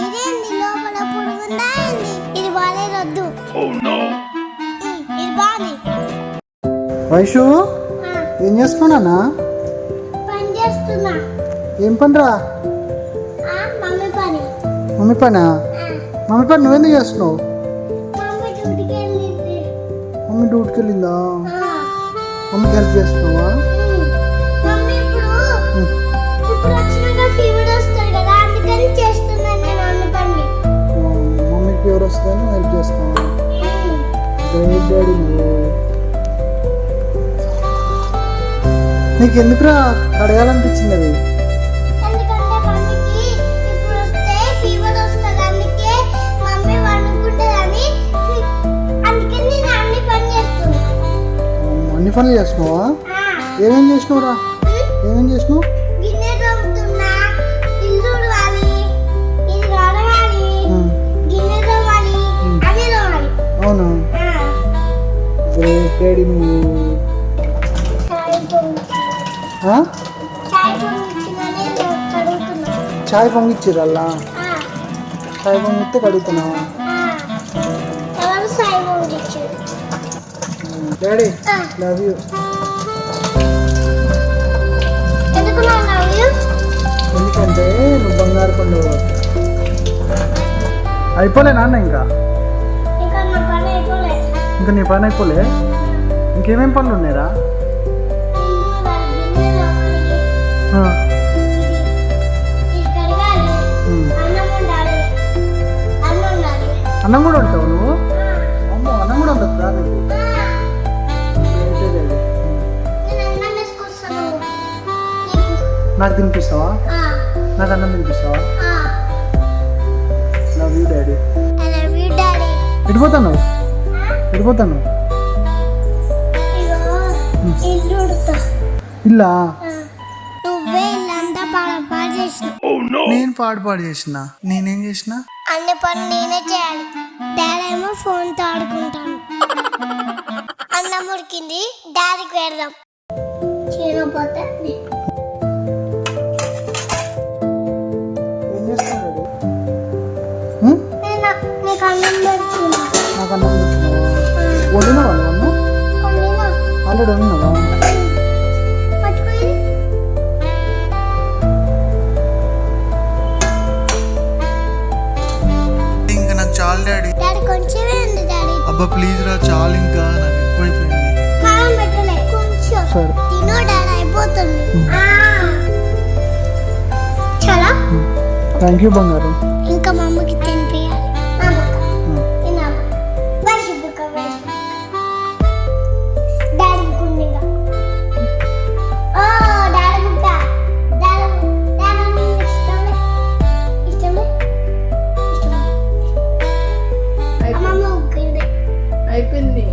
ఇదేంది లోపల పురుగుందా ఏంది? ఇది బాలేదొద్దు. ఇది బాలి. వైషు ఏం చేస్తున్నానా? పని చేస్తున్నా. ఏం పనిరా? మమ్మీ పని. మమ్మీ పనా? మమ్మీ పని నువ్వెందుకు చేస్తున్నావు? మమ్మీ డ్యూటీకి వెళ్ళింది. మమ్మీ డ్యూటీకి వెళ్ళిందా? మమ్మీకి హెల్ప్ చేస్తున్నావా? మమ్మీ ఇప్పుడు వచ్చినాక ఫీవర్ వస్తుంది కదా, అందుకని చేస్తున్నాను నేను అన్ని పని. మమ్మీకి ఫీవర్ వస్తుందని హెల్ప్ చేస్తున్నావా? గ్రేట్ డాడీ నువ్వు. నీకు ఎందుకురా కడగాలనిపించింది అది? ఎందుకంటే మమ్మీకి ఇప్పుడు వస్తే ఫీవర్ వస్తుంది, అందుకే మమ్మీ వండుకుంటుందని అందుకని నేను అన్ని పని చేస్తున్నా. అన్ని పనులు చేస్తున్నావా? ఏమేం చేసినావురా? ఏమేం చేసినావు? గిన్నె తోముతున్నా, ఇల్లు తుడవాలి, ఇది కడగాలి, గిన్నె తోమాలి, అన్ని తోమాలి. అవునా? గ్రేట్ డాడీ నువ్వు. చాయ్ పొంగిచ్చిరల్లా? చాయ్ పొంగిస్తే కడుగుతున్నావా? Daddy love you. ఎందుకంటే నువ్వు బంగారు పండుగ అయిపోలే నాన్న. ఇంకా నీ పని అయిపోలే? ఇంకేమేం పనులు ఉన్నాయిరా? అన్నం కూడా ఉంటావు నువ్వు? అమ్మో, అన్నం కూడా ఉండొద్దా నీకు? నాకు తినిపిస్తావా? నాకు అన్నం తినిపిస్తావా? Love you daddy. ఎడిపోతాను? ఎడిపోతాను? ఇల్లా? నువ్వే ఇల్లంతా పాడు చేసినావు. నేను పాడు చేసిన? నేనేం చేసిన? అన్ని పనులు నేనే చేయాలి. డాడీ ఏమో ఫోన్తో ఆడుకుంటాను. అన్నం ఉడికింది, డాడీకి పెడదాం. చేయకపోతే ఏం చేస్తున్నావు డాడీ? నీకు అన్నం పెడుతున్నా. నాకు అన్నం పెడుతున్నావా? వండినావా నువ్వు అన్నం? ఆల్రెడీ వండినావా? ఇంకా నాకు చాలు డాడీ. డాడీ కొంచెమే ఉంది డాడీ. అబ్బా ప్లీజ్ రా, చాలు ఇంకా నాకు ఎక్కువైపోయింది. కారం పెట్టలే, కొంచెం తినో డాడీ, అయిపోతుంది. చాలా థ్యాంక్ యూ బంగారం. ఇంకా మా అమ్మకి తినిపియాలి. డాడీ బుక్ ఇంకా డాడీ బుక్ ఇష్టమే ఇష్టమే ఇష్టమే అమ్మమ్మ బుక్ అయిపోయింది.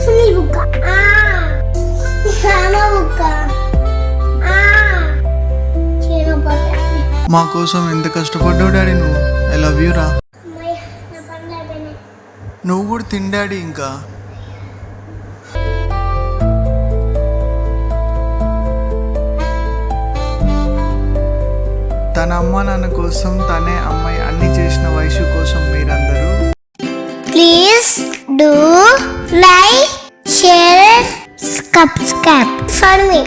సునీల్ బుక్ బుక్ మా కోసం ఎంత కష్టపడ్డావు డాడీ నువ్వు. ఐ లవ్ యూ రా. నువ్వు కూడా తిన్ డాడీ. ఇంకా తన అమ్మ నాన్న కోసం తనే అమ్మాయి అన్ని చేసిన వైషు కోసం మీరందరూ please do like share subscribe for me.